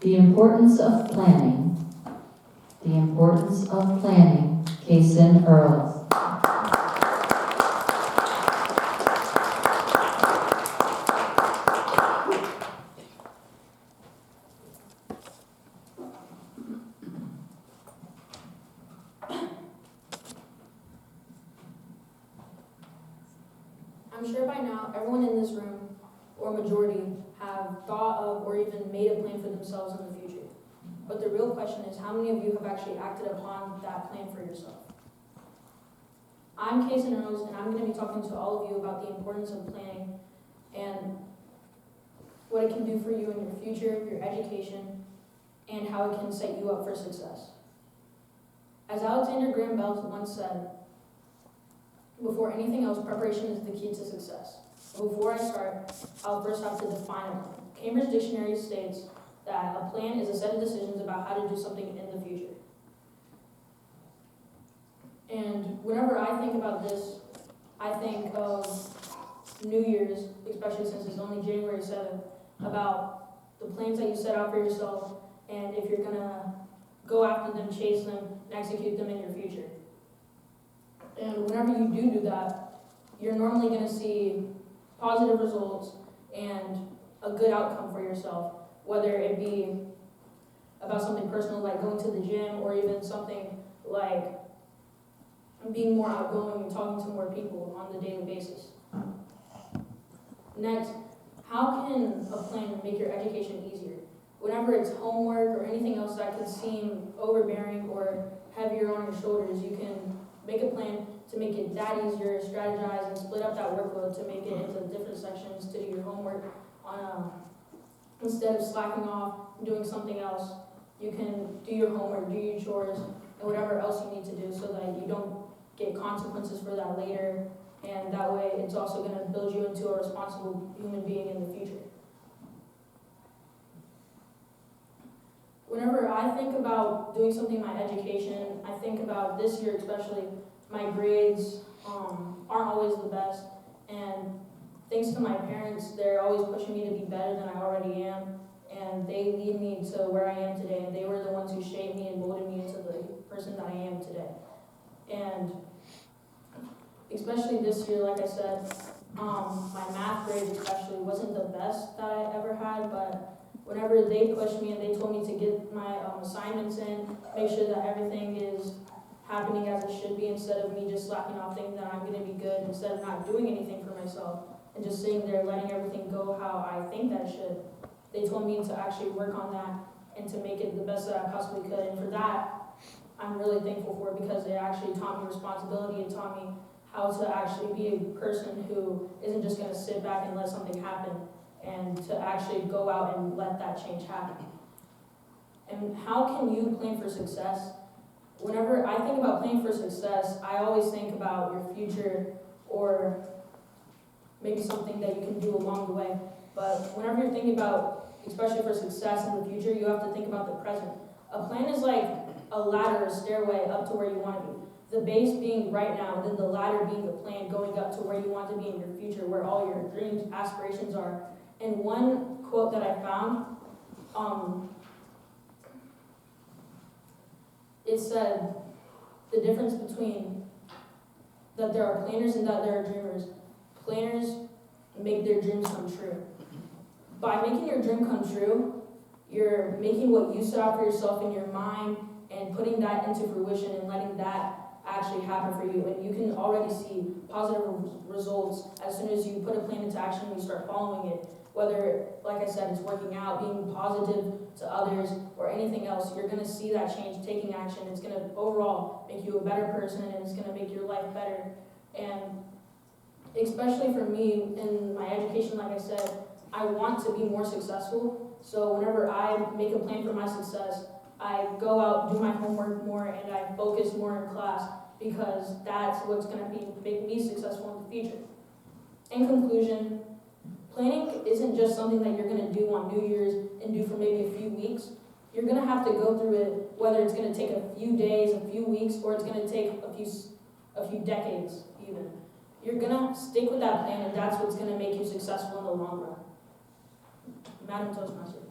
The importance of planning. The importance of planning. Casen Earls. I'm sure by now everyone in this room, or majority, have thought of or even made a plan for themselves in the future. But the real question is, how many of you have actually acted upon that plan for yourself? I'm Casen Earls, and I'm going to be talking to all of you about the importance of planning and what it can do for you in your future, your education, and how it can set you up for success. As Alexander Graham Bell once said, before anything else, preparation is the key to success. Before I start, I'll first have to define a plan. Cambridge Dictionary states that a plan is a set of decisions about how to do something in the future. And whenever I think about this, I think of New Year's, especially since it's only January 7th, about the plans that you set out for yourself and if you're gonna go after them, chase them, and execute them in your future. And whenever you do that, you're normally going to see positive results and a good outcome for yourself, whether it be about something personal like going to the gym or even something like being more outgoing and talking to more people on the daily basis. Next, how can a plan make your education easier? Whenever it's homework or anything else that could seem overbearing or heavier on your shoulders, you can make a plan to make it that easier, strategize, and split up that workload to make it into different sections to do your homework on instead of slacking off and doing something else. You can do your homework, do your chores, and whatever else you need to do so that you don't get consequences for that later, and that way it's also going to build you into a responsible human being in the future. Whenever I think about doing something in my education, I think about this year especially, my grades aren't always the best, and thanks to my parents, they're always pushing me to be better than I already am, and they lead me to where I am today, and they were the ones who shaped me and molded me into the person that I am today. And especially this year, like I said, my math grade especially wasn't the best that I ever had, but whenever they pushed me and they told me to get my assignments in, make sure that everything is happening as it should be instead of me just slacking off thinking that I'm going to be good instead of not doing anything for myself and just sitting there letting everything go how I think that it should. They told me to actually work on that and to make it the best that I possibly could, and for that, I'm really thankful for it because it actually taught me responsibility. It taught me how to actually be a person who isn't just going to sit back and let something happen, and to actually go out and let that change happen. And how can you plan for success? Whenever I think about planning for success, I always think about your future or maybe something that you can do along the way. But whenever you're thinking about, especially for success in the future, you have to think about the present. A plan is like a ladder, a stairway up to where you want to be. The base being right now, and then the ladder being the plan going up to where you want to be in your future, where all your dreams, aspirations are. And one quote that I found, it said the difference between that there are planners and that there are dreamers. Planners make their dreams come true. By making your dream come true, you're making what you set out for yourself in your mind and putting that into fruition and letting that actually happen for you. And you can already see positive results as soon as you put a plan into action and you start following it. Whether, like I said, it's working out, being positive to others, or anything else, you're going to see that change, taking action. It's going to overall make you a better person, and it's going to make your life better. And especially for me in my education, like I said, I want to be more successful. So whenever I make a plan for my success, I go out, do my homework more, and I focus more in class because that's what's going to make me successful in the future. In conclusion, planning isn't just something that you're going to do on New Year's and do for maybe a few weeks. You're going to have to go through it, whether it's going to take a few days, a few weeks, or it's going to take a few decades even. You're going to stick with that plan, and that's what's going to make you successful in the long run. Madam Toastmaster.